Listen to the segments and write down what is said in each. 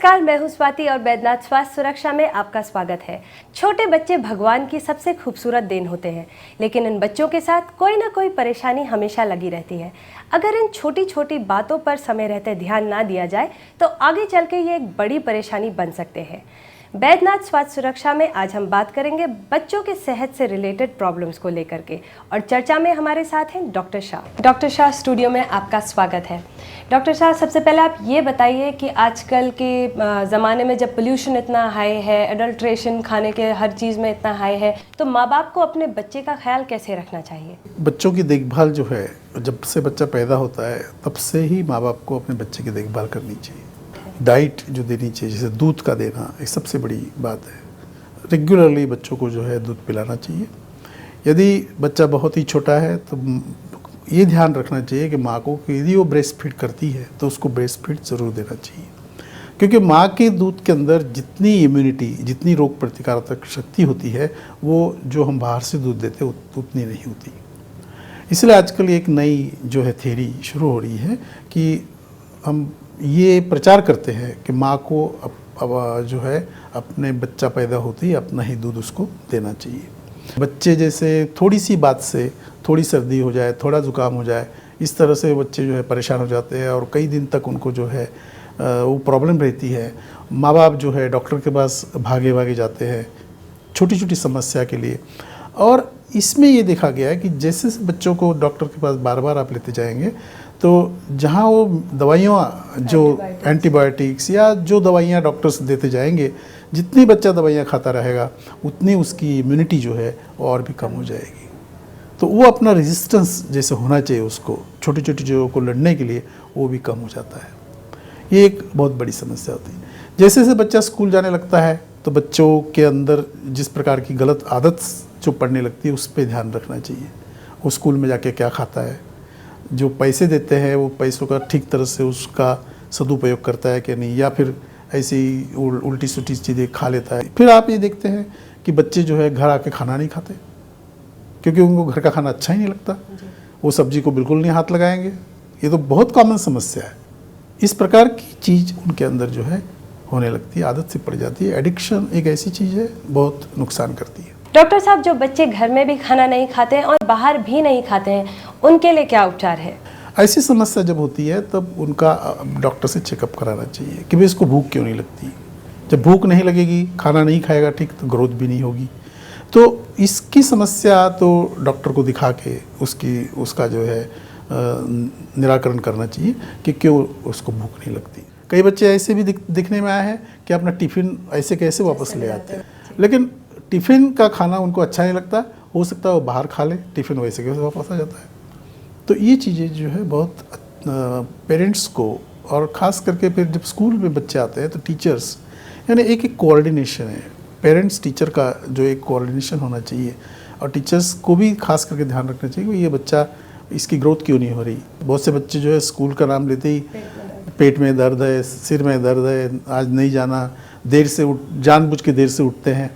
नमस्कार, मैं हूं स्वाति और बैद्यनाथ स्वास्थ्य सुरक्षा में आपका स्वागत है। छोटे बच्चे भगवान की सबसे खूबसूरत देन होते हैं, लेकिन इन बच्चों के साथ कोई ना कोई परेशानी हमेशा लगी रहती है। अगर इन छोटी छोटी बातों पर समय रहते ध्यान ना दिया जाए तो आगे चल के ये एक बड़ी परेशानी बन सकते हैं। बैद्यनाथ स्वास्थ्य सुरक्षा में आज हम बात करेंगे बच्चों के सेहत से रिलेटेड प्रॉब्लम्स को लेकर के, और चर्चा में हमारे साथ हैं doctor Shah. Doctor Shah, studio में आपका स्वागत है। डॉक्टर शाह, सबसे पहले आप ये बताइए कि आजकल के ज़माने में जब पोल्यूशन इतना हाई है, एडल्ट्रेशन खाने के हर चीज़ में इतना हाई है, तो माँ बाप को अपने बच्चे का ख्याल कैसे रखना चाहिए? बच्चों की देखभाल जो है, जब से बच्चा पैदा होता है तब से ही माँ बाप को अपने बच्चे की देखभाल करनी चाहिए। डाइट जो देनी चाहिए, जैसे दूध का देना, एक सबसे बड़ी बात है। रेगुलरली बच्चों को जो है दूध पिलाना चाहिए। यदि बच्चा बहुत ही छोटा है तो ये ध्यान रखना चाहिए कि माँ को यदि वो ब्रेस्ट फीड करती है तो उसको ब्रेस्ट फीड ज़रूर देना चाहिए, क्योंकि माँ के दूध के अंदर जितनी इम्यूनिटी, जितनी रोग प्रतिकारक शक्ति होती है, वो जो हम बाहर से दूध देते हैं उतनी नहीं होती। इसलिए आजकल एक नई जो है थ्योरी शुरू हो रही है कि हम ये प्रचार करते हैं कि माँ को अब जो है अपने बच्चा पैदा होते ही अपना ही दूध उसको देना चाहिए। बच्चे जैसे थोड़ी सी बात से, थोड़ी सर्दी हो जाए, थोड़ा ज़ुकाम हो जाए, इस तरह से बच्चे जो है परेशान हो जाते हैं और कई दिन तक उनको जो है वो प्रॉब्लम रहती है। माँ बाप जो है डॉक्टर के पास भागे भागे जाते हैं छोटी छोटी समस्या के लिए। और इसमें ये देखा गया है कि जैसे बच्चों को डॉक्टर के पास बार बार आप लेते जाएंगे तो जहाँ वो दवाइयाँ जो एंटीबायोटिक्स या जो दवाइयाँ डॉक्टर्स देते जाएंगे, जितनी बच्चा दवाइयाँ खाता रहेगा उतनी उसकी इम्यूनिटी जो है और भी कम हो जाएगी। तो वो अपना रेजिस्टेंस जैसे होना चाहिए उसको छोटी छोटी चीज़ों को लड़ने के लिए, वो भी कम हो जाता है। ये एक बहुत बड़ी समस्या होती है। जैसे जैसे बच्चा स्कूल जाने लगता है तो बच्चों के अंदर जिस प्रकार की गलत आदत जो पड़ने लगती है उस पर ध्यान रखना चाहिए। वो स्कूल में जाके क्या खाता है, जो पैसे देते हैं वो पैसों का ठीक तरह से उसका सदुपयोग करता है कि नहीं, या फिर ऐसी उल्टी सुल्टी चीज़ें खा लेता है। फिर आप ये देखते हैं कि बच्चे जो है घर आके खाना नहीं खाते, क्योंकि उनको घर का खाना अच्छा ही नहीं लगता। वो सब्जी को बिल्कुल नहीं हाथ लगाएंगे। ये तो बहुत कॉमन समस्या है। इस प्रकार की चीज़ उनके अंदर जो है होने लगती है, आदत से पड़ जाती है। एडिक्शन एक ऐसी चीज़ है, बहुत नुकसान करती है। डॉक्टर साहब, जो बच्चे घर में भी खाना नहीं खाते हैं और बाहर भी नहीं खाते हैं, उनके लिए क्या उपचार है? ऐसी समस्या जब होती है तब उनका डॉक्टर से चेकअप कराना चाहिए कि भाई इसको भूख क्यों नहीं लगती। जब भूख नहीं लगेगी, खाना नहीं खाएगा ठीक, तो ग्रोथ भी नहीं होगी। तो इसकी समस्या तो डॉक्टर को दिखा के उसका जो है निराकरण करना चाहिए कि क्यों उसको भूख नहीं लगती। कई बच्चे ऐसे भी दिखने में आए हैं कि अपना टिफ़िन ऐसे कैसे वापस ले आते हैं, लेकिन टिफ़िन का खाना उनको अच्छा नहीं लगता। हो सकता है वो बाहर खा ले, टिफ़िन वैसे कैसे वापस आ जाता है। तो ये चीज़ें जो है बहुत पेरेंट्स को, और ख़ास करके फिर जब स्कूल में बच्चे आते हैं तो टीचर्स, यानी एक कोऑर्डिनेशन है। पेरेंट्स टीचर का जो एक कोऑर्डिनेशन होना चाहिए, और टीचर्स को भी खास करके ध्यान रखना चाहिए कि ये बच्चा, इसकी ग्रोथ क्यों नहीं हो रही। बहुत से बच्चे जो है स्कूल का नाम लेते ही पेट में दर्द है, सिर में दर्द है, आज नहीं जाना, देर से जानबूझ के देर से उठते हैं।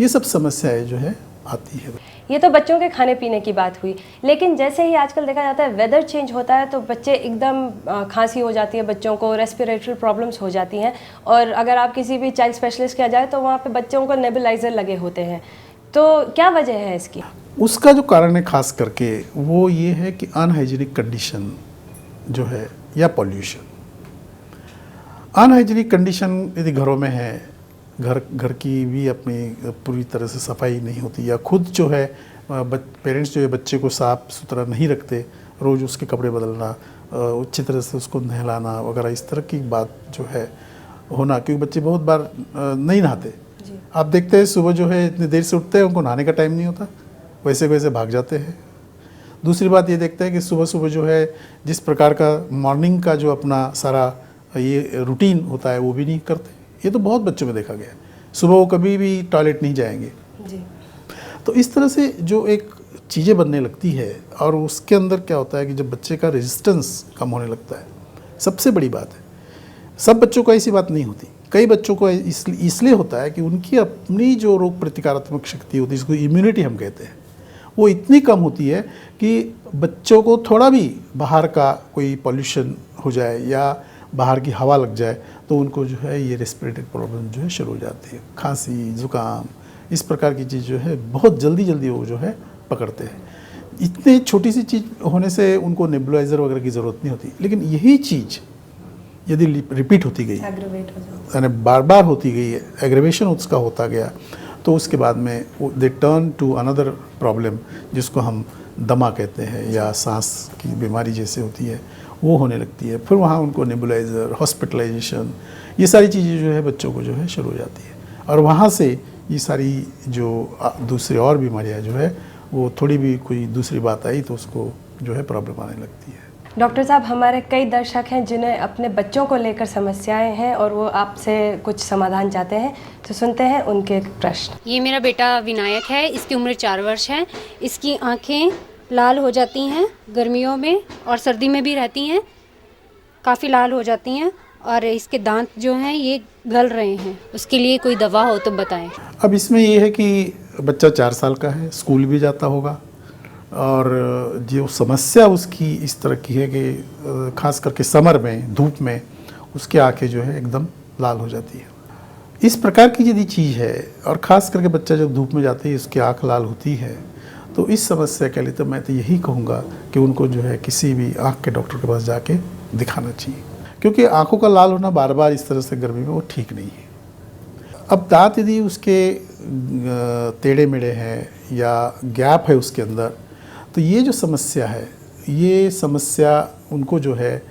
ये सब समस्याएं जो है आती है। ये तो बच्चों के खाने पीने की बात हुई, लेकिन जैसे ही आजकल देखा जाता है वेदर चेंज होता है तो बच्चे एकदम खांसी हो जाती है, बच्चों को रेस्पिरेटरी प्रॉब्लम्स हो जाती हैं। और अगर आप किसी भी चाइल्ड स्पेशलिस्ट के यहाँ जाए तो वहाँ पे बच्चों को नेबुलाइजर लगे होते हैं। तो क्या वजह है इसकी? उसका जो कारण है खास करके वो ये है कि अनहाइजीनिक कंडीशन जो है, या पॉल्यूशन। अनहाइजीनिक कंडीशन यदि घरों में है, घर की भी अपनी पूरी तरह से सफाई नहीं होती, या खुद जो है पेरेंट्स जो है बच्चे को साफ़ सुथरा नहीं रखते, रोज़ उसके कपड़े बदलना, अच्छी तरह से उसको नहलाना वगैरह, इस तरह की बात जो है होना, क्योंकि बच्चे बहुत बार नहीं नहाते। आप देखते हैं सुबह जो है इतनी देर से उठते हैं, उनको नहाने का टाइम नहीं होता, वैसे वैसे भाग जाते हैं। दूसरी बात ये देखते हैं कि सुबह सुबह जो है जिस प्रकार का मॉर्निंग का जो अपना सारा ये रूटीन होता है वो भी नहीं करते। ये तो बहुत बच्चों में देखा गया है, सुबह वो कभी भी टॉयलेट नहीं जाएंगे जी। तो इस तरह से जो एक चीज़ें बनने लगती है, और उसके अंदर क्या होता है कि जब बच्चे का रेजिस्टेंस कम होने लगता है, सबसे बड़ी बात है। सब बच्चों को ऐसी बात नहीं होती, कई बच्चों को इसलिए होता है कि उनकी अपनी जो रोग प्रतिकारात्मक शक्ति होती है, जिसको इम्यूनिटी हम कहते हैं, वो इतनी कम होती है कि बच्चों को थोड़ा भी बाहर का कोई पॉल्यूशन हो जाए या बाहर की हवा लग जाए तो उनको जो है ये रेस्पिरेटरी प्रॉब्लम जो है शुरू हो जाती है, खांसी, ज़ुकाम, इस प्रकार की चीज़ जो है बहुत जल्दी वो जो है पकड़ते हैं। इतनी छोटी सी चीज़ होने से उनको नेबुलाइज़र वगैरह की ज़रूरत नहीं होती, लेकिन यही चीज़ यदि रिपीट होती गई, यानी बार बार होती गई, एग्रेवेशन उसका होता गया, तो उसके बाद में they turn to another problem जिसको हम दमा कहते हैं या सांस की बीमारी जैसे होती है वो होने लगती है। फिर वहाँ उनको नेबुलाइज़र, हॉस्पिटलाइजेशन, ये सारी चीज़ें जो है बच्चों को जो है शुरू हो जाती है, और वहाँ से ये सारी जो दूसरी और बीमारियाँ जो है वो थोड़ी भी कोई दूसरी बात आई तो उसको जो है प्रॉब्लम आने लगती है। डॉक्टर साहब, हमारे कई दर्शक हैं जिन्हें अपने बच्चों को लेकर समस्याएं हैं और वो आपसे कुछ समाधान चाहते हैं, तो सुनते हैं उनके प्रश्न। ये मेरा बेटा विनायक है, इसकी उम्र 4 वर्ष है। इसकी आंखें लाल हो जाती हैं गर्मियों में और सर्दी में भी रहती हैं, काफ़ी लाल हो जाती हैं, और इसके दांत जो हैं ये गल रहे हैं। उसके लिए कोई दवा हो तो बताएं। अब इसमें ये है कि बच्चा 4 साल का है, स्कूल भी जाता होगा, और जो समस्या उसकी इस तरह की है कि खास करके समर में, धूप में उसकी आंखें जो है एकदम लाल हो जाती है। इस प्रकार की यदि चीज़ है, और ख़ास करके बच्चा जब धूप में जाती है उसकी आँख लाल होती है, तो इस समस्या के लिए तो मैं तो यही कहूँगा कि उनको जो है किसी भी आँख के डॉक्टर के पास जाके दिखाना चाहिए, क्योंकि आँखों का लाल होना बार बार इस तरह से गर्मी में वो ठीक नहीं है। अब दांत यदि उसके टेढ़े मेढ़े हैं या गैप है उसके अंदर, तो ये जो समस्या है, ये समस्या उनको जो है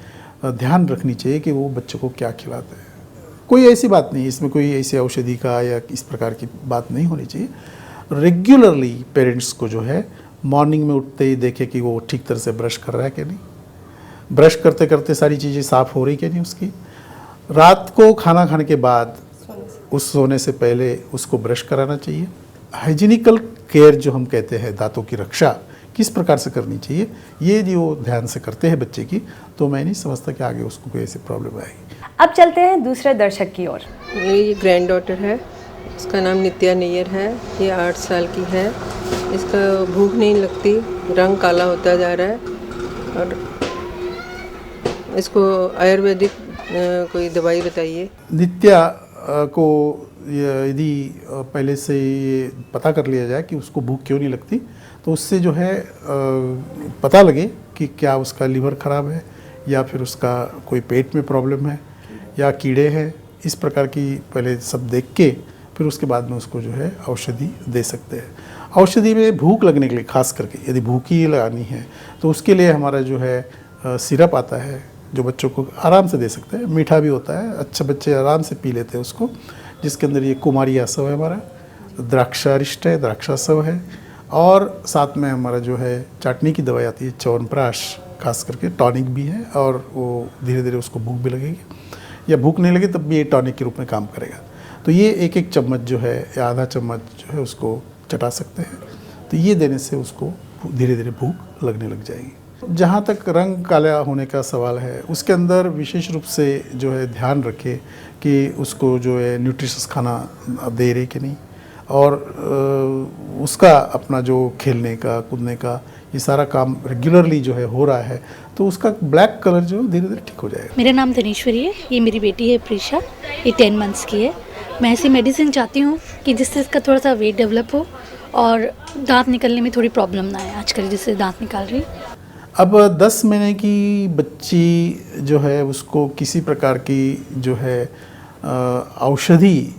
ध्यान रखनी चाहिए कि वो बच्चों को क्या खिलाते हैं। कोई ऐसी बात नहीं, इसमें कोई ऐसी औषधि का या इस प्रकार की बात नहीं होनी चाहिए। रेगुलरली पेरेंट्स को जो है मॉर्निंग में उठते ही देखे कि वो ठीक तरह से ब्रश कर रहा है कि नहीं, ब्रश करते करते सारी चीज़ें साफ़ हो रही कि नहीं उसकी। रात को खाना खाने के बाद उस सोने से पहले उसको ब्रश कराना चाहिए। हाइजीनिकल केयर जो हम कहते हैं, दांतों की रक्षा किस प्रकार से करनी चाहिए, ये यदि वो ध्यान से करते हैं बच्चे की, तो मैं नहीं समझता कि आगे उसको कोई ऐसी प्रॉब्लम आएगी। अब चलते हैं दूसरे दर्शक की ओर। मेरी ग्रैंड डॉटर है, उसका नाम नित्या नैयर है, ये 8 साल की है। इसका भूख नहीं लगती, रंग काला होता जा रहा है, और इसको आयुर्वेदिक कोई दवाई बताइए। नित्या को यदि पहले से ये पता कर लिया जाए कि उसको भूख क्यों नहीं लगती, तो उससे जो है पता लगे कि क्या उसका लीवर ख़राब है या फिर उसका कोई पेट में प्रॉब्लम है या कीड़े हैं, इस प्रकार की पहले सब देख के फिर उसके बाद में उसको जो है औषधि दे सकते हैं। औषधि में भूख लगने के लिए, खास करके यदि भूख ही लगानी है, तो उसके लिए हमारा जो है सिरप आता है जो बच्चों को आराम से दे सकते हैं। मीठा भी होता है, अच्छा बच्चे आराम से पी लेते हैं उसको, जिसके अंदर ये कुमारी आसव है, हमारा द्राक्षारिष्ट है, द्राक्षासव है, और साथ में हमारा जो है चाटनी की दवाई आती है च्यवनप्राश, खास करके टॉनिक भी है, और वो धीरे धीरे उसको भूख भी लगेगी, या भूख नहीं लगे तब भी ये टॉनिक के रूप में काम करेगा। तो ये एक एक चम्मच जो है या आधा चम्मच जो है उसको चटा सकते हैं, तो ये देने से उसको धीरे धीरे भूख लगने लग जाएगी। जहाँ तक रंग काला होने का सवाल है, उसके अंदर विशेष रूप से जो है ध्यान रखें कि उसको जो है न्यूट्रिशियस खाना दे रहे कि नहीं, और उसका अपना जो खेलने का, कूदने का, ये सारा काम रेगुलरली जो है हो रहा है, तो उसका ब्लैक कलर जो धीरे धीरे ठीक हो जाएगा। मेरा नाम धनेश्वरी है, ये मेरी बेटी है प्रीशा, ये 10 मंथ्स की है। मैं ऐसी मेडिसिन चाहती हूँ कि जिससे इसका थोड़ा सा वेट डेवलप हो और दांत निकलने में थोड़ी प्रॉब्लम ना आए, आजकल जिससे दांत निकाल रही है। अब 10 महीने की बच्ची जो है उसको किसी प्रकार की जो है औषधि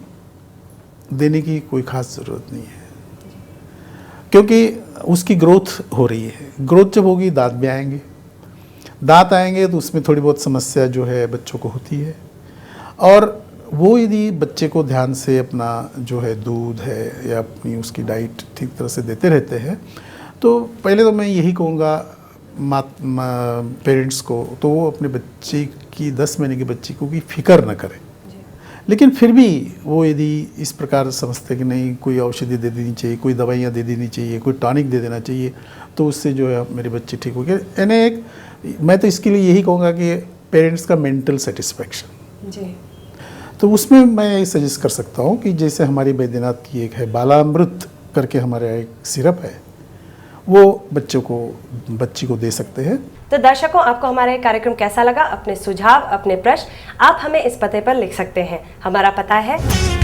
देने की कोई ख़ास ज़रूरत नहीं है, क्योंकि उसकी ग्रोथ हो रही है। ग्रोथ जब होगी दांत भी आएंगे, दांत आएंगे तो उसमें थोड़ी बहुत समस्या जो है बच्चों को होती है, और वो यदि बच्चे को ध्यान से अपना जो है दूध है या अपनी उसकी डाइट ठीक तरह से देते रहते हैं, तो पहले तो मैं यही कहूँगा पेरेंट्स को, तो वो अपने बच्चे की 10 महीने की बच्ची को की फिक्र न करें। लेकिन फिर भी वो यदि इस प्रकार समझते कि नहीं, कोई औषधि दे देनी चाहिए, कोई दवाइयाँ दे देनी चाहिए, कोई टॉनिक दे देना चाहिए, तो उससे जो है मेरे बच्चे ठीक हो गए, यानी एक मैं तो इसके लिए यही कहूँगा कि पेरेंट्स का मेंटल सेटिस्फेक्शन जी, तो उसमें मैं सजेस्ट कर सकता हूँ कि जैसे हमारी बैद्यनाथ की एक है बालामृत करके हमारा एक सिरप है, वो बच्ची को दे सकते हैं। तो दर्शकों, आपको हमारा ये कार्यक्रम कैसा लगा? अपने सुझाव, अपने प्रश्न आप हमें इस पते पर लिख सकते हैं। हमारा पता है